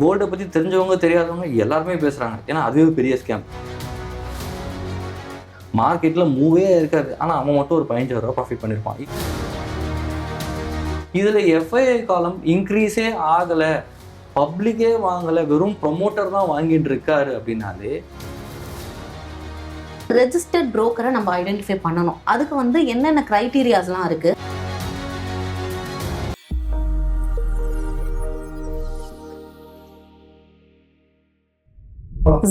கோல்டை பற்றி தெரிஞ்சவங்க தெரியாதவங்க எல்லாருமே பேசுகிறாங்க. ஏன்னா அதுவே பெரிய ஸ்கேம். மார்க்கெட்டில் மூவே இருக்காது, ஆனால் அவன் மட்டும் ஒரு 15,000 ரூபா ப்ராஃபிட் பண்ணியிருப்பான். இதில் எஃப்ஐஐ காலம் இன்க்ரீஸே ஆகலை, பப்ளிக்கே வாங்கலை, வெறும் ப்ரொமோட்டர் தான் வாங்கிட்டு இருக்காரு அப்படின்னாலே ரெஜிஸ்டர்ட் புரோக்கரை நம்ம ஐடென்டிஃபை பண்ணணும். அதுக்கு என்னென்ன கிரைட்டீரியாஸ்லாம் இருக்கு?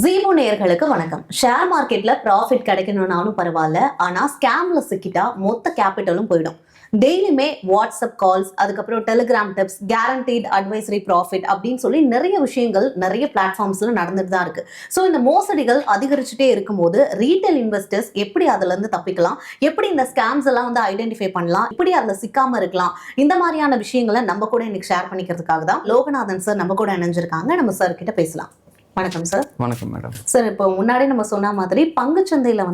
ஜீமோ நேயர்களுக்கு வணக்கம். ஷேர் மார்க்கெட்ல ப்ராஃபிட் கிடைக்கணும்னாலும் பரவாயில்ல, ஆனா ஸ்கேம்ல சிக்கிட்டா மொத்த கேபிட்டலும் போயிடும். டெய்லியுமே வாட்ஸ்அப் கால்ஸ், அதுக்கப்புறம் Telegram tips, guaranteed advisory profit அப்படின்னு சொல்லி நிறைய விஷயங்கள் நிறைய பிளாட்ஃபார்ம்ஸ்ல நடந்துட்டு தான் இருக்கு. ஸோ இந்த மோசடிகள் அதிகரிச்சுட்டே இருக்கும்போது ரீட்டைல் இன்வெஸ்டர்ஸ் எப்படி அதுல இருந்து தப்பிக்கலாம், எப்படி இந்த ஸ்கேம்ஸ் எல்லாம் ஐடென்டிஃபை பண்ணலாம், எப்படி அதுல சிக்காம இருக்கலாம், இந்த மாதிரியான விஷயங்களை நம்ம கூட இன்னைக்கு ஷேர் பண்ணிக்கிறதுக்காக தான் லோகநாதன் சார் நம்ம கூட இணைஞ்சிருக்காங்க. நம்ம சார் கிட்ட பேசலாம். வணக்கம் சார். வணக்கம் மேடம். சார், இப்போ முன்னாடி நம்ம சொன்ன மாதிரி பங்குச்சந்தையில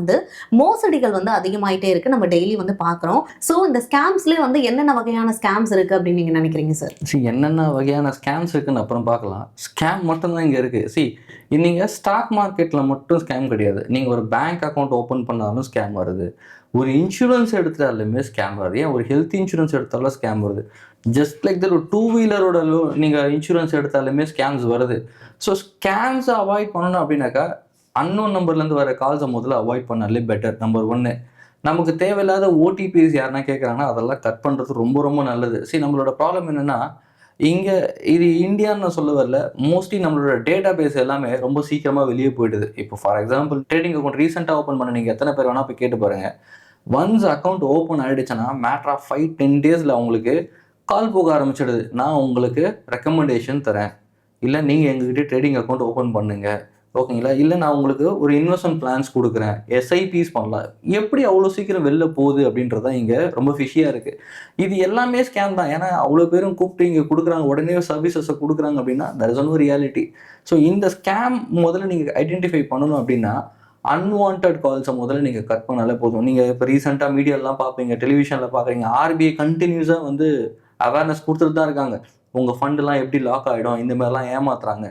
மோசடிகள் அதிகமாயிட்டே இருக்கு, நம்ம டெய்லி பாக்குறோம். ஸோ இந்த ஸ்கேம்ஸ்லேயே என்னென்ன வகையான ஸ்கேம்ஸ் இருக்கு அப்படின்னு நீங்க நினைக்கிறீங்க சார்? என்னென்ன வகையான ஸ்கேம்ஸ் இருக்குன்னு அப்புறம் பார்க்கலாம். ஸ்கேம் மட்டும்தான் இங்கே இருக்கு. நீங்கள் ஸ்டாக் மார்க்கெட்டில் மட்டும் ஸ்கேம் கிடையாது. நீங்கள் ஒரு பேங்க் அக்கௌண்ட் ஓப்பன் பண்ணாலும் ஸ்கேம் வருது, ஒரு இன்சூரன்ஸ் எடுத்தாலுமே ஸ்கேம் வருது, ஏன் ஒரு ஹெல்த் இன்சூரன்ஸ் எடுத்தாலும் ஸ்கேம் வருது, ஜஸ்ட் லைக் தட் ஒரு 2 வீலரோட நீங்கள் இன்சூரன்ஸ் எடுத்தாலுமே ஸ்கேம்ஸ் வருது. ஸோ ஸ்கேம்ஸை அவாய்ட் பண்ணணும் அப்படின்னாக்கா அன்னோன் நம்பர்லேருந்து வர கால்ஸை முதல்ல அவாய்ட் பண்ணாலே பெட்டர். நம்பர் 1. நமக்கு தேவையில்லாத ஓடிபிஸ் யாருன்னா கேட்குறாங்கன்னா அதெல்லாம் கட் பண்ணுறது ரொம்ப ரொம்ப நல்லது. நம்மளோட ப்ராப்ளம் என்னென்னா, இங்கே இது இந்தியான்னு நான் சொல்ல வரல, மோஸ்ட்லி நம்மளோட டேட்டா பேஸ் எல்லாமே ரொம்ப சீக்கிரமாக வெளியே போயிடுது. இப்போ ஃபார் எக்ஸாம்பிள் ட்ரேடிங் அக்கௌண்ட் ரீசெண்டாக ஓப்பன் பண்ண நீங்கள் எத்தனை பேர் வேணால் போய் கேட்டு பாருங்கள். ஒன்ஸ் அக்கௌண்ட் ஓப்பன் ஆகிடுச்சுன்னா மேட்டர் ஆஃப் 5-10 டேஸில் அவங்களுக்கு கால் போக ஆரம்பிச்சிடுது. நான் உங்களுக்கு ரெக்கமெண்டேஷன் தரேன், இல்லை நீங்கள் எங்ககிட்ட ட்ரேடிங் அக்கௌண்ட் ஓப்பன் பண்ணுங்கள், ஓகேங்களா, இல்லை நான் உங்களுக்கு ஒரு இன்வெஸ்ட்மெண்ட் பிளான்ஸ் கொடுக்குறேன், எஸ்ஐபிஸ் பண்ணலாம். எப்படி அவ்வளோ சீக்கிரம் வெளில போகுது அப்படின்றது தான் இங்கே ரொம்ப ஃபிஷியாக இருக்குது. இது எல்லாமே ஸ்கேம் தான். ஏன்னா அவ்வளோ பேரும் கூப்பிட்டு இங்கே கொடுக்குறாங்க, உடனே சர்வீசஸை கொடுக்குறாங்க அப்படின்னா that is one reality. So இந்த ஸ்கேம் முதல்ல நீங்கள் ஐடென்டிஃபை பண்ணணும் அப்படின்னா அன்வான்ட் கால்ஸை முதல்ல நீங்கள் கட் பண்ணாலே போதும். நீங்கள் இப்போ ரீசெண்டாக மீடியாலாம் பார்ப்பீங்க, டெலிவிஷனில் பார்க்குறீங்க, ஆர்பிஐ கண்டினியூஸாக அவேர்னஸ் கொடுத்துட்டு தான் இருக்காங்க. உங்கள் ஃபண்டுலாம் எப்படி லாக் ஆகிடும், இந்த மாதிரிலாம் ஏமாத்துறாங்க.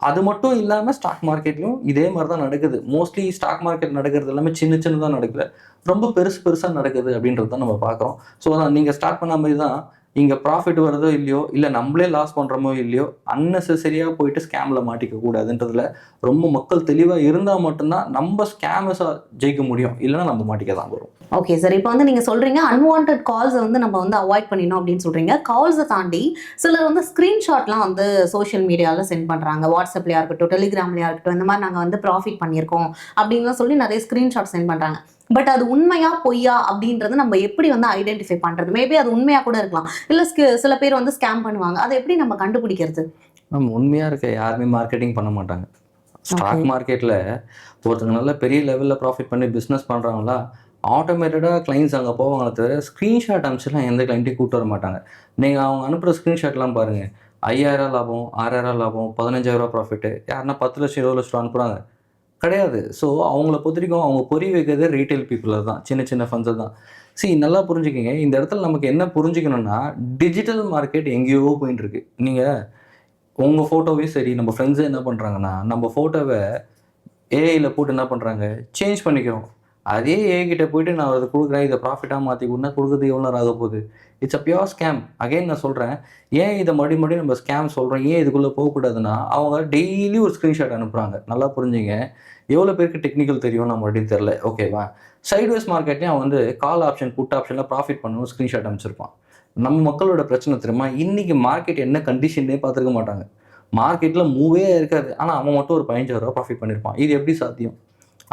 அது மட்டும் இல்லாமல் ஸ்டாக் மார்க்கெட்லையும் இதே மாதிரி தான் நடக்குது. மோஸ்ட்லி ஸ்டாக் மார்க்கெட் நடக்கிறது எல்லாமே சின்னதாக நடக்கல, ரொம்ப பெருசாக நடக்குது அப்படின்றது தான் நம்ம பார்க்குறோம். ஸோ அதான் நீங்கள் ஸ்டார்ட் பண்ண மாதிரி தான் இங்கே ப்ராஃபிட் வருதோ இல்லையோ, இல்லை நம்மளே லாஸ் பண்ணுறோமோ இல்லையோ, அன்னெசரியாக போயிட்டு ஸ்கேமில் மாட்டிக்க கூடாதுன்றதுல ரொம்ப மக்கள் தெளிவாக இருந்தால் மட்டும்தான் நம்ம ஸ்கேமஸாக ஜெயிக்க முடியும், இல்லைன்னா நம்ம மாட்டிக்க தான் வரும். ஓகே சார், இப்போ நீங்கள் சொல்கிறீங்க அன்வான்ட் கால்ஸை நம்ம அவாய்ட் பண்ணிடணும் அப்படின்னு சொல்கிறீங்க. கால்ஸை தாண்டி சிலர் ஸ்க்ரீன்ஷாட்லாம் சோஷியல் மீடியாவில் சென்ட் பண்ணுறாங்க, வாட்ஸ்அப்லையா இருக்கட்டும், டெலிகிராம்லையா இருக்கட்டும், இந்த மாதிரி நாங்கள் ப்ராஃபிட் பண்ணியிருக்கோம் அப்படின்லாம் சொல்லி நிறைய ஸ்க்ரீன்ஷாட் சென்ட் பண்ணுறாங்க. பட் அது உண்மையா பொய்யா அப்படின்றது நம்ம எப்படி ஐடென்டிஃபை பண்றது? மேபி அது உண்மையா கூட இருக்கலாம், இல்ல சில பேர் ஸ்கேம் பண்ணுவாங்க. அதை எப்படி நம்ம கண்டுபிடிக்கிறது? உண்மையா இருக்க யாருமே மார்க்கெட்டிங் பண்ண மாட்டாங்க. ஸ்டாக் மார்க்கெட்ல ஒருத்தங்க நல்ல பெரிய லெவலில் ப்ராஃபிட் பண்ணி பிஸ்னஸ் பண்ணுறாங்களா, ஆட்டோமேட்டடாக கிளைண்ட்ஸ் அங்கே போவாங்களே தவிர ஸ்க்ரீன்ஷாட் அனுப்பிச்சுலாம் எந்த கிளைண்ட்டையும் கூப்பிட்டு வர மாட்டாங்க. நீங்கள் அவங்க அனுப்புகிற ஸ்க்ரீன்ஷாட்லாம் பாருங்கள், 5,000 லாபம், 6,000 லாபம், 15,000 ப்ராஃபிட்டு, யாருன்னா 10 லட்சம் 20 லட்சம் அனுப்புகிறாங்க கிடையாது. ஸோ அவங்கள பொறுத்த வரைக்கும் அவங்க பொறி வைக்கிறது ரீட்டைல் பீப்புளை தான், சின்ன ஃபண்ட்ஸை தான். நல்லா புரிஞ்சுக்கிங்க. இந்த இடத்துல நமக்கு என்ன புரிஞ்சுக்கணும்னா, டிஜிட்டல் மார்க்கெட் எங்கேயோ போயின்னு இருக்கு. நீங்கள் உங்கள் ஃபோட்டோவே சரி, நம்ம ஃப்ரெண்ட்ஸே என்ன பண்ணுறாங்கன்னா, நம்ம ஃபோட்டோவை ஏஐயில் போட்டு என்ன பண்ணுறாங்க, சேஞ்ச் பண்ணிக்கிறோம். அதே ஏஐ கிட்ட போயிட்டு நான் அதை கொடுக்குறேன், இதை ப்ராஃபிட்டாக மாற்றி கொடுனா கொடுக்குறது எவ்வளோ நேரம் ஆக போகுது? It's a pure scam. Again நான் சொல்கிறேன், ஏன் இதை மறுபடியும் நம்ம ஸ்கேம் சொல்கிறோம், ஏன் இதுக்குள்ளே போகக்கூடாதுன்னா, அவங்க டெய்லி ஒரு ஸ்க்ரீன்ஷாட் அனுப்புகிறாங்க. நல்லா புரிஞ்சுங்க, எவ்வளோ பேருக்கு டெக்னிக்கல் தெரியும் நம்ம அப்படின்னு தெரில, ஓகேவா? சைட்வேஸ் மார்க்கெட்லேயும் அவன் கால் ஆப்ஷன் புட் ஆப்ஷனில் ப்ராஃபிட் பண்ணணும் ஸ்க்ரீன்ஷாட் அனுப்பிச்சிருப்பான். நம்ம மக்களோட பிரச்சனை தெரியுமா, இன்றைக்கி மார்க்கெட் என்ன கண்டிஷன்னே பார்த்துருக்க மாட்டாங்க, மார்க்கெட்டில் மூவே இருக்காது, ஆனால் அவன் மட்டும் ஒரு 15,000 ரூபா ப்ராஃபிட் பண்ணியிருப்பான். இது எப்படி சாத்தியம்?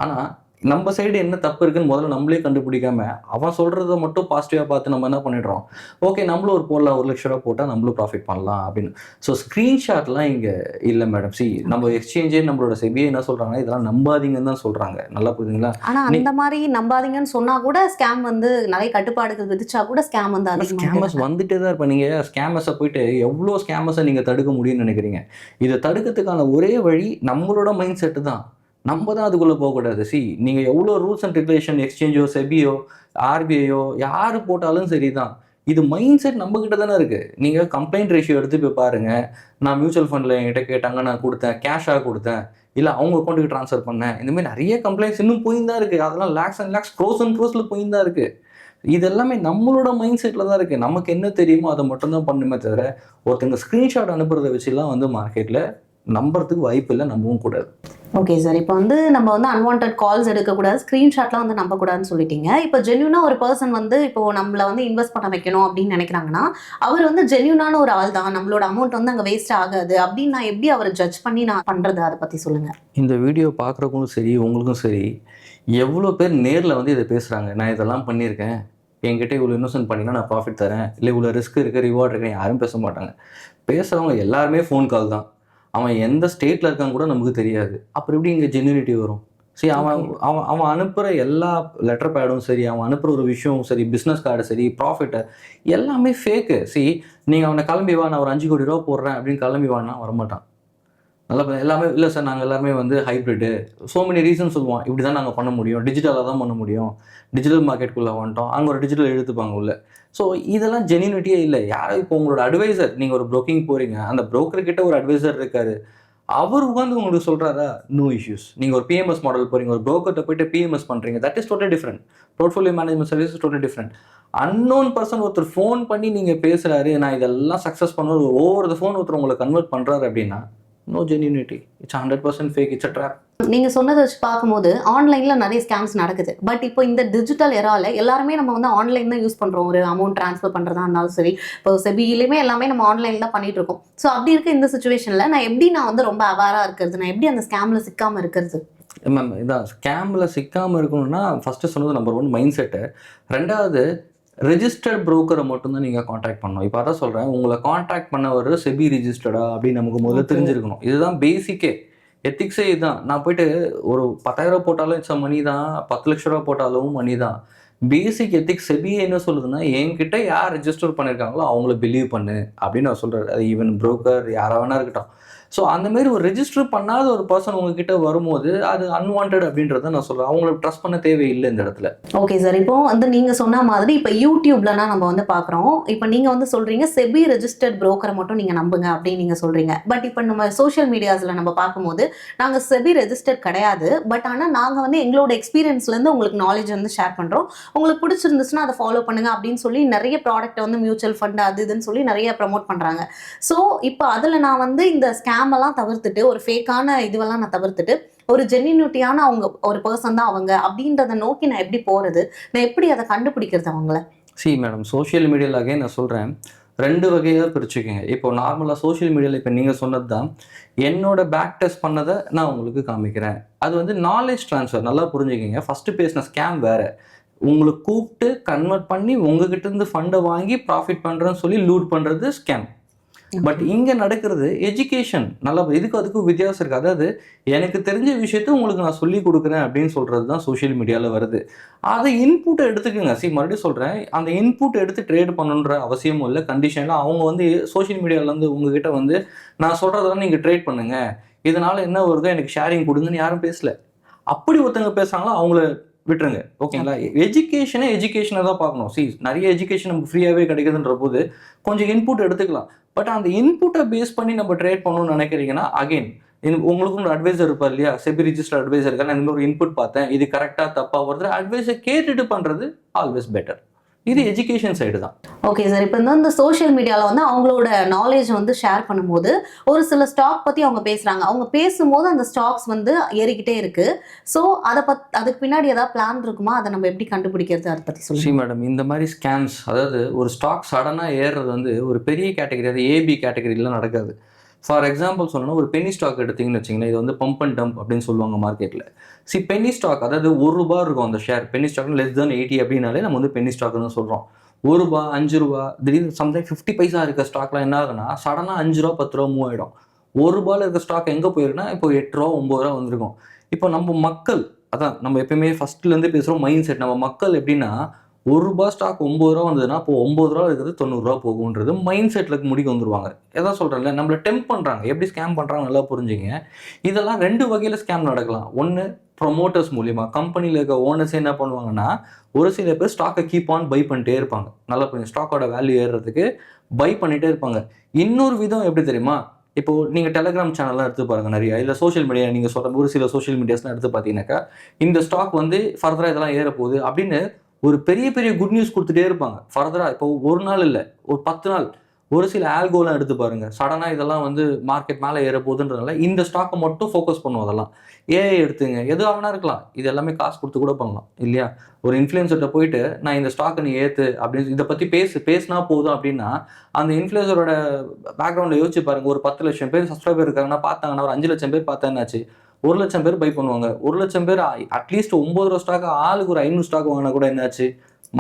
ஆனால் நம்ம சைடு என்ன தப்பு இருக்குன்னு முதல்ல நம்மளே கண்டுபிடிக்காம அவன் சொல்கிறத மட்டும் பாசிட்டிவாக பார்த்து நம்ம என்ன பண்ணிடுறோம், ஓகே நம்மளும் ஒரு போடலாம், 1 லட்ச ரூபா போட்டால் நம்மளும் ப்ராஃபிட் பண்ணலாம் அப்படின்னு. ஸோ ஸ்க்ரீன்ஷாட்லாம் இங்கே இல்லை மேடம். நம்ம எக்ஸ்சேஞ்சே நம்மளோட செபியை என்ன சொல்கிறாங்கன்னா, இதெல்லாம் நம்பாதீங்கன்னு தான் சொல்கிறாங்க. நல்லா புரியுதுங்களா? ஆனால் அந்த மாதிரி நம்பாதீங்கன்னு சொன்னால் கூட ஸ்கேம் நிறைய கட்டுப்பாடுகள் விதிச்சா கூட ஸ்கேம் ஸ்கேமர்ஸ் வந்துட்டே தான் இருப்பேன். நீங்கள் ஸ்கேமர்ஸை போயிட்டு எவ்வளோ ஸ்கேமர்ஸை நீங்கள் தடுக்க முடியும்னு நினைக்கிறீங்க? இதை தடுக்கிறதுக்கான ஒரே வழி நம்மளோட மைண்ட் செட்டு தான். நம்ம தான் அதுக்குள்ளே போகக்கூடாது. நீங்கள் எவ்வளோ ரூல்ஸ் அண்ட் ரெகுலேஷன் எக்ஸ்சேஞ்சோ செபியோ ஆர்பிஐயோ யார் போட்டாலும் சரி தான், இது மைண்ட் செட் நம்ம கிட்ட தானே இருக்கு. நீங்க கம்ப்ளைண்ட் ரேஷியோ எடுத்து போய் பாருங்க. நான் மியூச்சுவல் ஃபண்ட்ல என்கிட்ட கேட்டாங்க, நான் கொடுத்தேன், கேஷாக கொடுத்தேன், இல்ல அவங்க அக்கௌண்ட்டுக்கு ட்ரான்ஸ்ஃபர் பண்ணேன். இந்த மாதிரி நிறைய கம்ப்ளைண்ட்ஸ் இன்னும் போயின்னு தான் இருக்கு. அதெல்லாம் லேக்ஸ் அண்ட் லேக்ஸ், க்ரோஸ் அண்ட் க்ரோஸ்ல போயின்னு தான் இருக்கு. இது எல்லாமே நம்மளோட மைண்ட் செட்ல தான் இருக்கு. நமக்கு என்ன தெரியுமோ அதை மட்டும் தான் பண்ணுமே தவிர, ஒருத்தங்க ஸ்கிரீன்ஷாட் அனுப்புறத வச்சுலாம் வந்து மார்க்கெட்ல நம்புறதுக்கு வாய்ப்பு இல்லை, நம்பவும் கூடாது. ஓகே சார், இப்போ வந்து நம்ம வந்து அன்வான்ட் கால்ஸ் எடுக்கக்கூடாது, ஸ்க்ரீன்ஷாட்லாம் வந்து நம்பக்கூடாதுன்னு சொல்லிட்டீங்க. இப்போ ஜென்யூனாக ஒரு பர்சன் வந்து இப்போ நம்மளை வந்து இன்வெஸ்ட் பண்ண வைக்கணும் அப்படின்னு நினைக்கிறாங்கன்னா, அவர் வந்து ஜென்யூனான ஒரு ஆள் தான், நம்மளோட அமௌண்ட் வந்து அங்கே வேஸ்ட் ஆகாது அப்படின்னு நான் எப்படி அவரை ஜட்ஜ் பண்ணி நான் பண்ணுறது, அதை பற்றி சொல்லுங்கள். இந்த வீடியோ பார்க்குறவங்களும் சரி, உங்களுக்கும் சரி, எவ்வளோ பேர் நேரில் வந்து இதை பேசுகிறாங்க. நான் இதெல்லாம் பண்ணியிருக்கேன், என்கிட்ட இவ்வளோ இன்வெஸ்ட்மெண்ட் பண்ணிங்கன்னா நான் ப்ராஃபிட் தரேன், இல்லை இவ்வளோ ரிஸ்க் இருக்குது, ரிவார்ட் இருக்குன்னு யாரும் பேச மாட்டாங்க. பேசுகிறவங்க எல்லாருமே ஃபோன் கால் தான். அவன் எந்த ஸ்டேட்டில் இருக்கான்னு கூட நமக்கு தெரியாது. அப்புறம் எப்படி இங்கே ஜென்யூனிட்டி வரும்? சரி, அவன் அவன் அவன் அனுப்புகிற எல்லா லெட்டர் பேடும் சரி, அவன் அனுப்புகிற ஒரு விஷயம் சரி, பிஸ்னஸ் கார்டு சரி, ப்ராஃபிட்டை எல்லாமே ஃபேக்கு. சரி, நீங்கள் அவனை கிளம்பி வா, நான் ஒரு 5 கோடி ரூபா போடுறேன் அப்படின்னு கிளம்பி வான்னா வரமாட்டான். நல்லா எல்லாமே இல்லை சார், நாங்கள் எல்லாருமே வந்து ஹைப்ரிட்டு, ஸோ மெனி ரீசன் சொல்லுவான். இப்படி தான் நாங்கள் பண்ண முடியும், டிஜிட்டலாக தான் பண்ண முடியும், டிஜிட்டல் மார்க்கெட்டுக்குள்ளே வந்துட்டோம், அங்கே ஒரு டிஜிட்டல் எடுத்துப்பாங்க உள்ள. ஸோ இதெல்லாம் ஜென்யூனிட்டியே இல்லை. யாரும் இப்போ உங்களோட அட்வைசர், நீங்கள் ஒரு ப்ரோக்கிங் போகிறீங்க, அந்த ப்ரோக்கர்கிட்ட ஒரு அட்வைசர் இருக்காரு, அவர் உட்காந்து உங்களுக்கு சொல்கிறாரா, நோ இஷ்யூஸ். நீங்கள் ஒரு பிஎம்எஸ் மாடல் போகிறீங்க, ஒரு ப்ரோக்கர்கிட்ட போயிட்டு பிஎம்எஸ் பண்ணுறீங்க, that is totally different. Portfolio management service totally different. Unknown person ஒருத்தர் ஃபோன் பண்ணி நீங்கள் பேசுகிறாரு, நான் இதெல்லாம் சக்ஸஸ் பண்ணுறது, ஒவ்வொரு ஃபோன் ஒருத்தர் உங்களை கன்வெர்ட் பண்ணுறாரு அப்படின்னா, no genuinity. It's 100% fake, it's a trap. நீங்க சொன்னதை வச்சு பார்க்கும்போது ஆன்லைன்ல நிறைய ஸ்கேம்ஸ் நடக்குது. பட் இப்போ இந்த டிஜிட்டல் எரால எல்லாருமே நம்ம வந்து ஆன்லைன் தான் யூஸ் பண்றோம். ஒரு அமௌண்ட் ட்ரான்ஸ்ஃபர் பண்றதா இருந்தாலும் சரி, இப்போ செபியிலுமே எல்லாமே நம்ம ஆன்லைன்ல தான் பண்ணிட்டு இருக்கோம். ஸோ அப்படி இருக்க இந்த சுச்சுவேஷன்ல நான் வந்து ரொம்ப அவேரா இருக்கிறது, நான் எப்படி அந்த ஸ்கேம்ல சிக்காம இருக்கிறது? மேம், இதான் ஸ்கேமில் சிக்காமல் இருக்கணும்னா ஃபஸ்ட்டு சொன்னது நம்பர் 1 மைண்ட் செட்டு. 2வது, ரெஜிஸ்டர்ட் ப்ரோக்கரை மட்டும்தான் நீங்கள் காண்டாக்ட் பண்ணணும். இப்போ அதான் சொல்கிறேன், உங்களை காண்டாக்ட் பண்ணவர் செபி ரிஜிஸ்டர்டா அப்படின்னு நமக்கு முதல்ல தெரிஞ்சிருக்கணும். இதுதான் பேசிக்கே, எத்திக்ஸே இதுதான். நான் போயிட்டு ஒரு 10,000 போட்டாலும் இட்ஸ் மணி தான், 10 லட்ச ரூபா போட்டாலும் மணி தான். பேசிக் எத்திக்ஸ் செபியே என்ன சொல்லுதுன்னா, என்கிட்ட யார் ரெஜிஸ்டர் பண்ணியிருக்காங்களோ அவங்கள பிலீவ் பண்ணு அப்படின்னு நான் சொல்கிறாரு. அது ஈவன் ப்ரோக்கர் யாராக வேணா இருக்கட்டும். ஸோ அந்த மாதிரி ஒரு ரெஜிஸ்டர் பண்ணாத ஒரு பர்சன் உங்ககிட்ட வரும்போது அது அன்வான்ட் அப்படின்றத நான் சொல்கிறேன். அவங்களை ட்ரஸ்ட் பண்ண தேவையில்லை இந்த இடத்துல. ஓகே சார், இப்போ வந்து நீங்கள் சொன்ன மாதிரி இப்போ யூடியூப்லனா நம்ம வந்து பார்க்குறோம். இப்போ நீங்கள் வந்து சொல்கிறீங்க செபி ரெஜிஸ்டர்ட் ப்ரோக்கரை மட்டும் நீங்கள் நம்புங்க அப்படின்னு நீங்கள் சொல்கிறீங்க. பட் இப்போ நம்ம சோஷியல் மீடியாஸில் நம்ம பார்க்கும்போது நாங்கள் செபி ரெஜிஸ்டர்ட் கிடையாது, பட் ஆனால் நாங்கள் வந்து எங்களோட எக்ஸ்பீரியன்ஸ்லேருந்து உங்களுக்கு நாலேஜ் வந்து ஷேர் பண்ணுறோம், உங்களுக்கு பிடிச்சிருந்துச்சுன்னா அதை ஃபாலோ பண்ணுங்க அப்படின்னு சொல்லி நிறைய ப்ராடக்ட்டை வந்து மியூச்சுவல் ஃபண்ட் அது இதுன்னு சொல்லி நிறைய ப்ரமோட் பண்ணுறாங்க. ஸோ இப்போ அதில் நான் வந்து இந்த ஸ்கேம் எல்லாம் தவிர்த்துட்டு, ஒரு ஃபேக்கான இதுவெல்லாம் நான் தவிர்த்துட்டு, ஒரு ஜென்யூனிட்டியான அவங்க ஒரு பர்சன் தான் அவங்க அப்படின்றத நோக்கி நான் எப்படி போறது, நான் எப்படி அதை கண்டுபிடிக்கிறது அவங்கள? மேடம், சோஷியல் மீடியாவில் அகைன் நான் சொல்கிறேன், 2 வகையாக பிரிச்சுக்கோங்க. இப்போ நார்மலாக சோஷியல் மீடியாவில் இப்போ நீங்கள் சொன்னது தான், என்னோட பேக் டெஸ்ட் பண்ணதை நான் உங்களுக்கு காமிக்கிறேன். அது வந்து நாலேஜ் ட்ரான்ஸ்ஃபர், நல்லா புரிஞ்சுக்கிங்க. ஃபஸ்ட்டு பேசின ஸ்கேம் வேறு, உங்களை கூப்பிட்டு கன்வெர்ட் பண்ணி உங்ககிட்ட இருந்து ஃபண்டை வாங்கி ப்ராஃபிட் பண்ணுறேன்னு சொல்லி லூட் பண்ணுறது ஸ்கேம். பட் இங்கே நடக்கிறது எஜுகேஷன். நல்லா இதுக்கு அதுக்கும் வித்தியாசம் இருக்குது. அதாவது எனக்கு தெரிஞ்ச விஷயத்த உங்களுக்கு நான் சொல்லி கொடுக்குறேன் அப்படின்னு சொல்கிறது தான் சோஷியல் மீடியாவில் வருது. அதை இன்புட்டை எடுத்துக்கோங்க. மறுபடியும் சொல்கிறேன், அந்த இன்புட் எடுத்து ட்ரேட் பண்ணணுன்ற அவசியமும் இல்லை, கண்டிஷனில். அவங்க வந்து சோஷியல் மீடியாவிலேருந்து உங்ககிட்ட வந்து நான் சொல்கிறதெல்லாம் நீங்கள் ட்ரேட் பண்ணுங்கள், இதனால் என்ன வருதோ எனக்கு ஷேரிங் கொடுங்கன்னு யாரும் பேசலை. அப்படி ஒருத்தவங்க பேசுகிறாங்களோ அவங்கள விட்டுருங்க, ஓகேங்களா? எஜுகேஷனை தான் பார்க்கணும். நிறைய எஜுகேஷன் நமக்கு ஃப்ரீயாகவே கிடைக்குதுன்ற போது கொஞ்சம் இன்புட் எடுத்துக்கலாம். பட் அந்த இன்புட்டை பேஸ் பண்ணி நம்ம ட்ரேட் பண்ணணும்னு நினைக்கிறீங்கன்னா, அகைன் உங்களுக்கும் ஒரு அட்வைசர் இருப்பார் இல்லையா, செபி ரிஜிஸ்டர் அட்வைசர் இருக்கா, நான் இந்த மாதிரி ஒரு இன்புட் பார்த்தேன், இது கரெக்டாக தப்பா வருது, அட்வைஸை கேட்டுட்டு பண்ணுறது ஆல்வேஸ் பெட்டர். இது எஜுகேஷன் சைடு தான். ஓகே சார், இப்போ இந்த சோஷியல் மீடியாவில் வந்து அவங்களோட நாலேஜ் வந்து ஷேர் பண்ணும்போது ஒரு சில ஸ்டாக் பற்றி அவங்க பேசுகிறாங்க. அவங்க பேசும்போது அந்த ஸ்டாக்ஸ் வந்து ஏறிக்கிட்டே இருக்கு. ஸோ அதுக்கு பின்னாடி ஏதாவது பிளான் இருக்குமா, அதை நம்ம எப்படி கண்டுபிடிக்கிறது, அதை பற்றி சொல்லுங்கள். மேடம், இந்த மாதிரி ஸ்கேம்ஸ், அதாவது ஒரு ஸ்டாக் சடனாக ஏறுறது வந்து ஒரு பெரிய கேட்டகரி, அது ஏபி கேட்டகரிலாம் நடக்காது. ஃபார் எக்ஸாம்பிள் சொல்லணும்னா, ஒரு பெனி ஸ்டாக் எடுத்திங்கன்னு வச்சிங்கன்னா, இது வந்து பம்ப் அண்ட் டம்ப் அப்படின்னு சொல்லுவாங்க மார்க்கெட்டில். பெனி ஸ்டாக், அதாவது ₹1 இருக்கும் அந்த ஷேர். பெனி ஸ்டாக்னு லெஸ் தென் 80 அப்படின்னாலே நம்ம வந்து பெனி ஸ்டாக்னு சொல்கிறோம். ₹1, ₹5, திடீர்னு சம்டைம் 50 பைசா இருக்க ஸ்டாக்லாம் என்ன ஆகுனா சடனாக ₹5, ₹10 மூவ் ஆகிடும். ₹1 இருக்க ஸ்டாக் எங்கே போயிருக்குன்னா இப்போ ₹8, ₹9 வந்திருக்கும். இப்போ நம்ம மக்கள், அதான் நம்ம எப்பயுமே ஃபஸ்ட்லேருந்து பேசுகிறோம் மைண்ட் செட். நம்ம மக்கள் எப்படின்னா, ரூபாய் ஸ்டாக் 9 ரூபா வந்ததுன்னா அப்போ 9 ரூபா இருக்கிறது 90 ரூபா போகுன்றது மைண்ட் செட்டில் முடிக்க வந்துருவாங்க. எதாவது சொல்கிறேன்ல, நம்மளை டெம்ப் பண்ணுறாங்க. எப்படி ஸ்கேம் பண்ணுறாங்க நல்லா புரிஞ்சுங்க. இதெல்லாம் 2 வகையில் ஸ்கேம் நடக்கலாம். ஒன்று, ப்ரொமோட்டர்ஸ் மூலியமாக கம்பெனியில் இருக்க ஓனர்ஸ் என்ன பண்ணுவாங்கன்னா, ஒரு சில பேர் ஸ்டாக்கை கீப் ஆன் பை பண்ணிட்டே இருப்பாங்க. நல்லா புரியுங்க, ஸ்டாக்கோட வேல்யூ ஏறுறதுக்கு பை பண்ணிகிட்டே இருப்பாங்க. இன்னொரு விதம் எப்படி தெரியுமா, இப்போ நீங்கள் டெலிகிராம் சேனல்லாம் எடுத்து பாருங்க, நிறைய இல்லை சோஷியல் மீடியா நீங்கள் சொல்கிற ஒரு சில சோஷியல் மீடியாஸ்லாம் எடுத்து பார்த்தீங்கன்னாக்கா, இந்த ஸ்டாக் வந்து ஃபர்தராக இதெல்லாம் ஏற போகுது அப்படின்னு ஒரு பெரிய பெரிய குட் நியூஸ் கொடுத்துட்டே இருப்பாங்க. ஃபர்தராக இப்போ ஒரு நாள் இல்லை, ஒரு 10 நாள் ஒரு சில ஆல்கோலாம் எடுத்து பாருங்க, சடனாக இதெல்லாம் வந்து மார்க்கெட் மேலே ஏற போகுதுன்றதுனால இந்த ஸ்டாக்கை மட்டும் ஃபோக்கஸ் பண்ணுவோம். அதெல்லாம் ஏஐ எடுத்துங்க, எது ஆகுனா இருக்கலாம், இது எல்லாமே காசு கொடுத்து கூட பண்ணலாம் இல்லையா. ஒரு இன்ஃப்ளூயன்சர்கிட்ட போயிட்டு நான் இந்த ஸ்டாக்கை நீ ஏற்று அப்படின்னு இதை பற்றி பேசினா போதும் அப்படின்னா, அந்த இன்ஃப்ளூயன்சரோட பேக்ரவுண்டில் யோசிச்சு பாருங்க. ஒரு 10 லட்சம் பேர் சப்ஸ்கிரைபர் இருக்காங்கன்னா பார்த்தாங்கன்னா, ஒரு 5 லட்சம் பேர் பார்த்தா என்னாச்சு, 1 லட்சம் பேர் பை பண்ணுவாங்க. 1 லட்சம் பேர் அட்லீஸ்ட் 9 ரூபா ஸ்டாக் ஆளுக்கு ஒரு 500 ஸ்டாக் வாங்கினா கூட என்னாச்சு,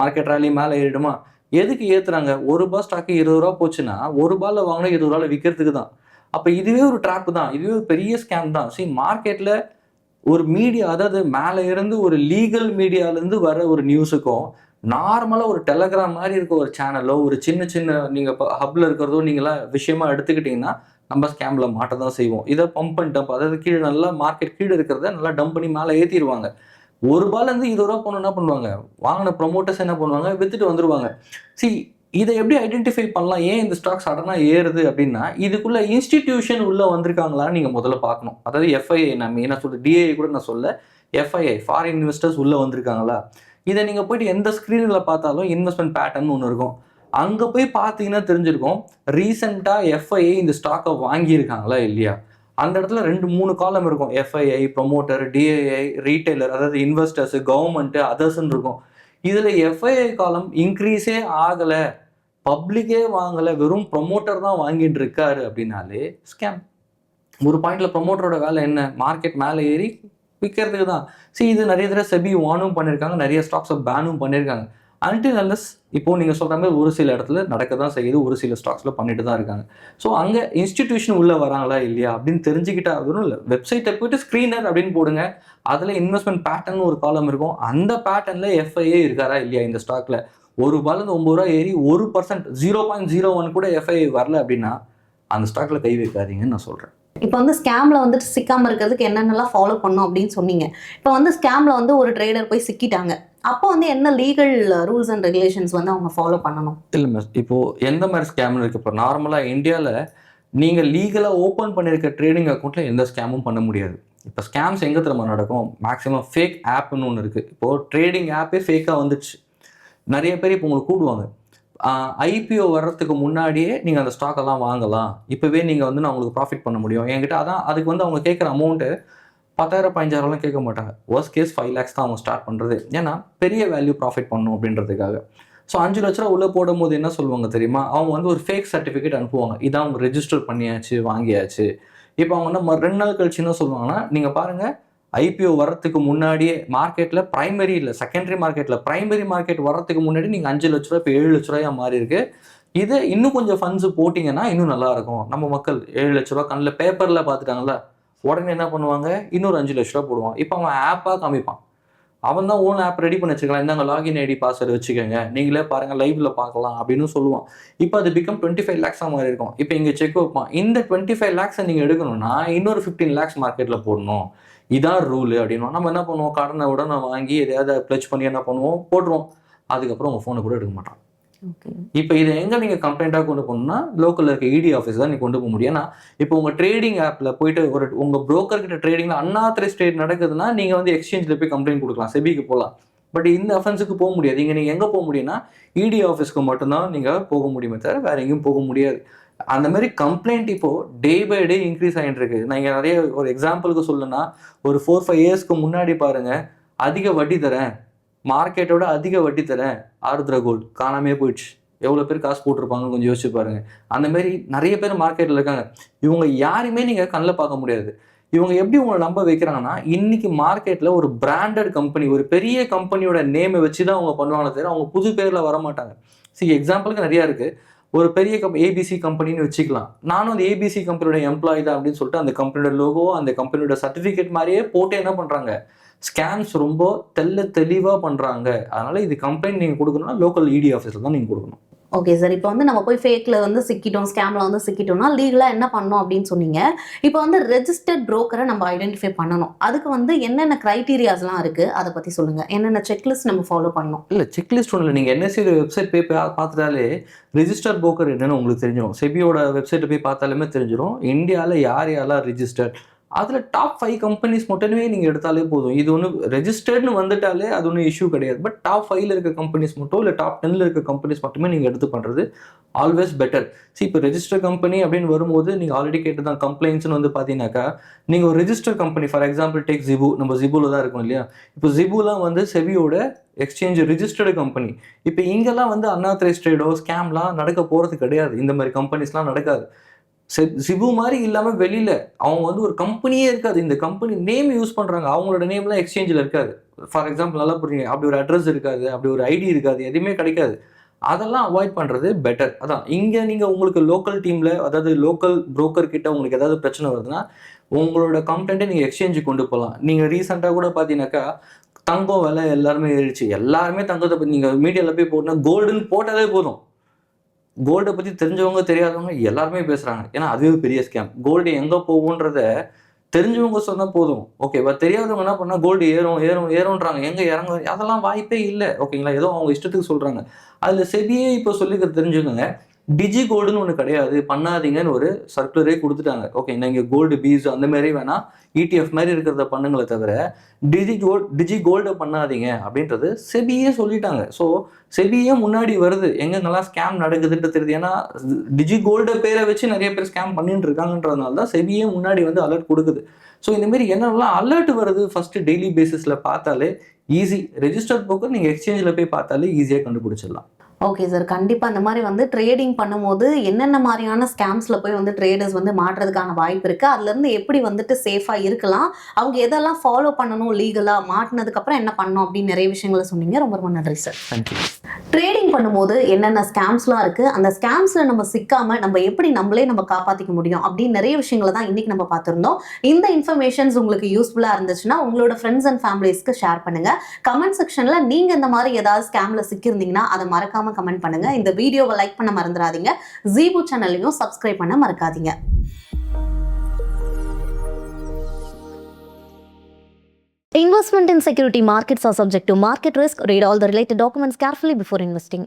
மார்க்கெட் ரேலி மேலே ஏறிடுமா. எதுக்கு ஏற்றுறாங்க, ₹1 ஸ்டாக்கு 20 ரூபா போச்சுன்னா ₹1 வாங்கினா 20 ரூபாயில் விற்கிறதுக்கு தான். அப்போ இதுவே ஒரு ட்ராப் தான், இதுவே ஒரு பெரிய ஸ்கேம் தான். சரி, மார்க்கெட்டில் ஒரு மீடியா, அதாவது மேலே இருந்து ஒரு லீகல் மீடியாலேருந்து வர ஒரு நியூஸுக்கும் நார்மலாக ஒரு டெலகிராம் மாதிரி இருக்க ஒரு சேனலோ ஒரு சின்ன சின்ன நீங்கள் இப்போ ஹப்பில் இருக்கிறதோ நீங்களாம் விஷயமா எடுத்துக்கிட்டிங்கன்னா நம்ம ஸ்கேமில் மாட்ட தான் செய்வோம். இதை பம்ப் அண்ட் டம்ப், அதாவது கீழே நல்லா மார்க்கெட் கீழே இருக்கிறத நல்லா டம்ப் பண்ணி மேலே ஏற்றிடுவாங்க. ₹1 20 ரூபா போன என்ன பண்ணுவாங்க, வாங்கின ப்ரொமோட்டர்ஸ் என்ன பண்ணுவாங்க, வித்துட்டு வந்துருவாங்க. இதை எப்படி ஐடென்டிஃபை பண்ணலாம், ஏன் இந்த ஸ்டாக் சடனாக ஏறுது அப்படின்னா, இதுக்குள்ள இன்ஸ்டிடியூஷன் உள்ள வந்திருக்காங்களான்னு நீங்கள் முதல்ல பார்க்கணும். அதாவது எஃப்ஐஐ, நான் மெயினாக சொல்கிறேன், டிஐ கூட நான் சொல்ல, எஃப்ஐஐ ஃபாரின் இன்வெஸ்டர்ஸ் உள்ள வந்திருக்காங்களா. இதை நீங்கள் போயிட்டு எந்த ஸ்க்ரீனில் பார்த்தாலும் இன்வெஸ்ட்மெண்ட் பேட்டர்ன் ஒன்று இருக்கும், அங்கே போய் பார்த்தீங்கன்னா தெரிஞ்சிருக்கும் ரீசெண்டாக எஃப்ஐஐ இந்த ஸ்டாக்கை வாங்கியிருக்காங்களா இல்லையா. அந்த இடத்துல 2-3 காலம் இருக்கும், எஃப்ஐஐ, ப்ரொமோட்டர், டிஐஐ, ரீட்டைலர், அதாவது இன்வெஸ்டர்ஸ், கவர்மெண்ட், அதர்ஸ்ன்னு இருக்கும். இதில் எஃப்ஐஐ காலம் இன்க்ரீஸே ஆகலை, பப்ளிக்கே வாங்கலை, வெறும் ப்ரொமோட்டர் தான் வாங்கிட்டு இருக்காரு அப்படின்னாலே ஸ்கேம். ஒரு பாயிண்ட்ல ப்ரொமோட்டரோட வேலை என்ன, மார்க்கெட் மேலே ஏறி விற்கிறதுக்கு தான். இது நிறைய தடவை செபி வார்னும் பண்ணியிருக்காங்க, நிறைய ஸ்டாக்ஸை பேனும் பண்ணியிருக்காங்க. அன்டில் அன்லெஸ் இப்போ நீங்கள் சொல்கிற மாதிரி ஒரு சில இடத்துல நடக்க தான் செய்யுது, ஒரு சில ஸ்டாக்ஸில் பண்ணிட்டு தான் இருக்காங்க. ஸோ அங்கே இன்ஸ்டிடியூஷன் உள்ளே வராங்களா இல்லையா அப்படின்னு தெரிஞ்சுக்கிட்டா வெறும் இல்லை, வெப்சைட்டை போய்ட்டு ஸ்க்ரீனர் அப்படின்னு போடுங்க, அதில் இன்வெஸ்ட்மெண்ட் பேட்டர்ன் ஒரு காலம் இருக்கும், அந்த பேட்டர்னில் எஃப்ஐஏ இருக்காரா இல்லையா. இந்த ஸ்டாக்கில் ₹1 9 ரூபா ஏறி 1% 0.01 கூட எஃப்ஐஏ வரல அப்படின்னா அந்த ஸ்டாக்கில் கை வைக்காதீங்கன்னு நான் சொல்கிறேன். இப்போ வந்து ஸ்கேம்ல வந்துட்டு சிக்காம இருக்கிறதுக்கு என்னென்னலாம் ஃபாலோ பண்ணும் அப்படின்னு சொன்னீங்க. இப்போ வந்து ஸ்கேம்ல வந்து ஒரு ட்ரேடர் போய் சிக்கிட்டாங்க, அப்போ வந்து என்ன லீகல் ரூல்ஸ் அண்ட் ரெகுலேஷன்ஸ் வந்து அவங்க ஃபாலோ பண்ணணும்? இல்லை மிஸ், இப்போ எந்த மாதிரி ஸ்கேம்னு இருக்கு. இப்போ நார்மலாக இந்தியாவில் நீங்கள் லீகலாக ஓப்பன் பண்ணியிருக்க ட்ரேடிங் அக்கௌண்ட்டில் எந்த ஸ்கேமும் பண்ண முடியாது. இப்போ ஸ்கேம்ஸ் எங்கே திரும்ப நடக்கும், மேக்ஸிமம் ஃபேக் ஆப்னு ஒன்று இருக்குது. இப்போது ட்ரேடிங் ஆப்பே ஃபேக்காக வந்துடுச்சு. நிறைய பேர் இப்போ உங்களுக்கு கூடுவாங்க, ஐபிஓ வர்றதுக்கு முன்னாடியே நீங்கள் அந்த ஸ்டாக்கெல்லாம் வாங்கலாம், இப்போவே நீங்கள் வந்து நான் உங்களுக்கு ப்ராஃபிட் பண்ண முடியும் என்கிட்ட. அதான் அதுக்கு வந்து அவங்க கேட்குற அமௌண்ட்டு 10,000 15,000 கேட்க மாட்டாங்க, வர்ஸ்ட் கேஸ் 5 lakhs தான் அவங்க ஸ்டார்ட் பண்ணுறது. ஏன்னா பெரிய வேல்யூ ப்ராஃபிட் பண்ணணும் அப்படின்றதுக்காக. ஸோ 5 லட்ச ரூபா உள்ளே போடும் போது என்ன சொல்லுவாங்க தெரியுமா, அவங்க வந்து ஒரு ஃபேக் சர்டிஃபிகேட் அனுப்புவாங்க, இதான் அவங்க ரெஜிஸ்டர் பண்ணியாச்சு வாங்கியாச்சு. இப்போ அவங்க வந்து 2 நாள் கழிச்சு என்ன சொல்லுவாங்கன்னா, நீங்கள் பாருங்கள் ஐபிஓ வரத்துக்கு முன்னாடியே மார்க்கெட்டில் ப்ரைமரி இல்லை செகண்டரி மார்க்கெட்டில் ப்ரைமரி மார்க்கெட் வரத்துக்கு முன்னாடி நீங்கள் 5 லட்ச ரூபா இப்போ 7 லட்ச ரூபாயா மாறி இருக்கு, இதை இன்னும் கொஞ்சம் ஃபண்ட்ஸ் போட்டிங்கன்னா இன்னும் நல்லாயிருக்கும். நம்ம மக்கள் 7 லட்ச ரூபா கண்ணில் பேப்பரில் பார்த்துட்டாங்களா, உடனே என்ன பண்ணுவாங்க, இன்னொரு 5 லட்ச ரூபா போடுவான். இப்போ அவன் ஆப்பாக காமிப்பான், அவன் தான் ஓன் ஆப் ரெடி பண்ணி வச்சுக்கலாம், இந்தாங்க லாகின் ஐடி பாஸ்வேர்டு வச்சுக்கோங்க, நீங்களே பாருங்கள் லைவ்ல பார்க்கலாம் அப்படின்னு சொல்லுவான். இப்போ அது பிகம் 25 lakhs மாதிரி இருக்கும். இப்போ இங்கே செக் வைப்பான், இந்த 25 lakhs நீங்கள் எடுக்கணும்னா இன்னொரு 15 lakhs மார்க்கெட்டில் போடணும், இதான் ரூலு அப்படின்னா நம்ம என்ன பண்ணுவோம், கடனை உடனே வாங்கி எதையாவது ப்ளச் பண்ணி என்ன பண்ணுவோம், போட்டுருவோம். அதுக்கப்புறம் உங்கள் ஃபோனை கூட எடுக்க மாட்டான். இப்போ இதை எங்கே நீங்கள் கம்ப்ளைண்ட்டாக கொண்டு போகணும்னா லோக்கலில் இருக்க இடி ஆஃபீஸ் தான் நீங்கள் கொண்டு போக முடியும். ஏன்னா இப்போ உங்கள் ட்ரேடிங் ஆப்பில் போயிட்டு ஒரு உங்கள் புரோக்கர் கிட்ட ட்ரேடிங்கில் அன்ஆத்தரைஸ்ட் ட்ரேட் நடக்குதுன்னா நீங்கள் வந்து எக்ஸ்சேஞ்சில் போய் கம்ப்ளைண்ட் கொடுக்கலாம், செபிக்கு போகலாம். பட் இந்த அஃபென்ஸுக்கு போக முடியாது. இங்கே நீங்கள் எங்கே போக முடியும்னா இடி ஆஃபீஸ்க்கு மட்டும்தான் நீங்கள் போக முடியுமே தவிர வேறு எங்கேயும் போக முடியாது. அந்த மாதிரி கம்ப்ளைண்ட் இப்போது டே பை டே இன்க்ரீஸ் ஆகிட்டு இருக்கு. நான் இங்கே நிறைய ஒரு எக்ஸாம்பிளுக்கு சொல்லணும்னா, ஒரு 4-5 இயர்ஸ்க்கு முன்னாடி பாருங்கள், அதிக வட்டி தரேன், மார்க்கெட்டோட அதிக வட்டி தரேன், ஆருத்ரா கோல்டு காணாமே போயிடுச்சு, எவ்வளோ பேர் காசு போட்டிருப்பாங்கன்னு கொஞ்சம் யோசிச்சு பாருங்க. அந்த மாதிரி நிறைய பேர் மார்க்கெட்டில் இருக்காங்க. இவங்க யாருமே நீங்கள் கண்ணில் பார்க்க முடியாது. இவங்க எப்படி உங்களை நம்ப வைக்கிறாங்கன்னா, இன்னைக்கு மார்க்கெட்டில் ஒரு பிராண்டட் கம்பெனி, ஒரு பெரிய கம்பெனியோட நேமை வச்சு தான் அவங்க பண்ணுவாங்க தவிர அவங்க புது பேரில் வர மாட்டாங்க. எக்ஸாம்பிளுக்கு நிறையா இருக்குது. ஒரு பெரிய ஏபிசி கம்பெனின்னு வச்சுக்கலாம், நானும் அந்த ஏபிசி கம்பெனியோட எம்ப்ளாயி தான் அப்படின்னு சொல்லிட்டு அந்த கம்பெனியோட லோகோ, அந்த கம்பெனியோட சர்டிஃபிகேட் மாதிரியே போட்டு என்ன பண்ணுறாங்க, ஸ்கேம்ஸ் ரொம்ப தெளிவாக பண்ணுறாங்க. அதனால் இது கம்ப்ளைண்ட் நீங்கள் கொடுக்கணும்னா லோக்கல் இடி ஆஃபீஸில் தான் நீங்கள் கொடுக்கணும். Okay sir. இப்போ வந்து நம்ம போய் ஃபேக்ல வந்து சிக்கிட்டோம், ஸ்கேம்ல வந்து சிக்கிட்டோம்னா லீகலா என்ன பண்ணணும் அப்படின்னு சொன்னீங்க. இப்போ வந்து ரெஜிஸ்டர்ட் புரோக்கரை நம்ம ஐடென்டிஃபை பண்ணணும். அதுக்கு வந்து என்னென்ன கிரைட்டீரியாஸ்லாம் இருக்கு அதை பத்தி சொல்லுங்க. என்னென்ன செக்லிஸ்ட் நம்ம ஃபாலோ பண்ணணும்? இல்லை, செக்லிஸ்ட் ஒன்றும் இல்லை. நீங்கள் என்எஸ்சி வெப்சைட் போய் பார்த்துட்டாலே ரிஜிஸ்டர் புரோக்கர் என்னன்னு உங்களுக்கு தெரிஞ்சிடும். செபியோட வெப்சைட்டை போய் பார்த்தாலுமே தெரிஞ்சிடும் இந்தியாவில் யார் யாரெல்லாம் ரிஜிஸ்டர்ட். அதில் டாப் 5 கம்பெனிஸ் மட்டுமே நீங்கள் எடுத்தாலே போதும். இது ஒன்று ரெஜிஸ்டர்ட்னு வந்துட்டாலே அது ஒன்றும் இஷ்யூ கிடையாது. பட் டாப் 5ல் இருக்க கம்பெனிஸ் மட்டும் இல்லை டாப் 10ல் இருக்க கம்பெனிஸ் மட்டுமே நீங்கள் எடுத்து பண்ணுறது ஆல்வேஸ் பெட்டர். இப்போ ரெஜிஸ்டர் கம்பெனி அப்படின்னு வரும்போது நீங்கள் ஆல்ரெடி கேட்டு தான் கம்ப்ளைண்ட்ஸ்னு வந்து பார்த்தீங்கன்னாக்கா நீங்கள் ஒரு register company, for example take ஜிபு, நம்ம ஜிபுவில் தான் இருக்கும் இல்லையா. இப்போ ஜிபுலாம் வந்து செபியோட எக்ஸ்சேஞ்ச் ரிஜிஸ்டர்டு கம்பெனி. இப்போ இங்கெல்லாம் வந்து அன்ஆத்தரைஸ்ட் ட்ரேடோ ஸ்கேம்லாம் நடக்க போகிறது கிடையாது. இந்த மாதிரி கம்பெனிஸ்லாம் நடக்காது. ஜிபு மாதிரி இல்லாமல் வெளியில் அவங்க வந்து ஒரு கம்பெனியே இருக்காது. இந்த கம்பெனி நேம் யூஸ் பண்ணுறாங்க, அவங்களோட நேம்லாம் எக்ஸ்சேஞ்சில் இருக்காது. ஃபார் எக்ஸாம்பிள் நல்லா புரியுங்க, அப்படி ஒரு அட்ரஸ் இருக்காது, அப்படி ஒரு ஐடி இருக்காது, எதுவுமே கிடைக்காது. அதெல்லாம் அவாய்ட் பண்ணுறது பெட்டர். அதான் இங்கே நீங்கள் உங்களுக்கு லோக்கல் டீமில், அதாவது லோக்கல் புரோக்கர் கிட்ட உங்களுக்கு ஏதாவது பிரச்சனை வருதுன்னா உங்களோட கம்ப்ளைண்ட்டை நீங்கள் எக்ஸ்சேஞ்சுக்கு கொண்டு போகலாம். நீங்கள் ரீசெண்டாக கூட பார்த்தீங்கன்னாக்கா தங்கம் விலை எல்லாருமே ஏறிச்சு. எல்லாருமே தங்கத்தை பற்றி நீங்கள் மீடியாவில் போய் போட்டோன்னா கோல்டுன்னு போட்டாலே போதும். கோல்டை பற்றி தெரிஞ்சவங்க தெரியாதவங்க எல்லாருமே பேசுகிறாங்க. ஏன்னா அதுவே பெரிய ஸ்கேம். கோல்டு எங்கே போகுன்றத தெரிஞ்சவங்க சொன்னால் போதும், ஓகேவா. தெரியாதவங்க என்ன பண்ணால் கோல்டு ஏறும்ன்றாங்க, எங்கே இறங்க, அதெல்லாம் வாய்ப்பே இல்லை, ஓகேங்களா. ஏதோ அவங்க இஷ்டத்துக்கு சொல்கிறாங்க. அதில் செபியே இப்போ சொல்லிக்கிறது தெரிஞ்சுக்கோங்க. டிஜி கோல்டுன்னு ஒன்று கிடையாது, பண்ணாதீங்கன்னு ஒரு சர்க்குலரே கொடுத்துட்டாங்க. ஓகே, நீங்கள் கோல்டு பீஸ் அந்த மாதிரி வேணால் ETF மாதிரி இருக்கிறத பண்ணுங்களே தவிர டிஜி கோல்டை பண்ணாதீங்க அப்படின்றது செபியே சொல்லிட்டாங்க. ஸோ செபியே முன்னாடி வருது எங்கெங்கெல்லாம் ஸ்கேம் நடக்குதுன்றது தெரியுது. ஏன்னா டிஜி கோல்டை பேரை வச்சு நிறைய பேர் ஸ்கேம் பண்ணிட்டு இருக்காங்கன்றதுனால தான் செபியே முன்னாடி வந்து அலர்ட் கொடுக்குது. ஸோ இந்தமாரி என்னென்னலாம் அலர்ட் வருது ஃபஸ்ட்டு டெய்லி பேசிஸில் பார்த்தாலே ஈஸி. ரெஜிஸ்டர்ட் புரோக்கர் நீங்கள் எக்ஸ்சேஞ்சில் போய் பார்த்தாலே ஈஸியாக கண்டுபிடிச்சிடலாம். Okay sir. கண்டிப்பாக இந்த மாதிரி வந்து ட்ரேடிங் பண்ணும்போது என்னென்ன மாதிரியான ஸ்கேம்ஸில் போய் வந்து ட்ரேடர்ஸ் வந்து மாட்டுறதுக்கான வாய்ப்பு இருக்குது, அதுலேருந்து எப்படி வந்துட்டு சேஃபாக இருக்கலாம், அவங்க எதெல்லாம் ஃபாலோ பண்ணணும் லீகலாக, மாட்டினதுக்கப்புறம் என்ன பண்ணணும் அப்படின்னு நிறைய விஷயங்களை சொன்னீங்க. ரொம்ப ரொம்ப நன்றி சார். தேங்க்யூ. ட்ரேடிங் பண்ணும்போது என்னென்ன ஸ்கேம்ஸ்லாம் இருக்குது, அந்த ஸ்கேம்ஸில் நம்ம சிக்காமல் நம்ம எப்படி நம்மளே நம்ம காப்பாற்றிக்க முடியும் அப்படின்னு நிறைய விஷயங்களை தான் இன்றைக்கி நம்ம பார்த்துருந்தோம். இந்த இன்ஃபர்மேஷன்ஸ் உங்களுக்கு யூஸ்ஃபுல்லாக இருந்துச்சுன்னா உங்களோட ஃப்ரெண்ட்ஸ் அண்ட் ஃபேமிலிஸ்க்கு ஷேர் பண்ணுங்கள். கமெண்ட் செக்ஷனில் நீங்கள் இந்த மாதிரி ஏதாவது ஸ்கேமில் சிக்கியிருந்தீங்கன்னா அதை மறக்காமல் கமெண்ட் பண்ணுங்க. இந்த வீடியோவை லைக் பண்ண மறந்துடாதீங்க. ஜீபு சேனலையும் சப்ஸ்கிரைப் பண்ண மறக்காதீங்க. Investment in security markets are subject to market risk. Read all the related documents carefully before investing.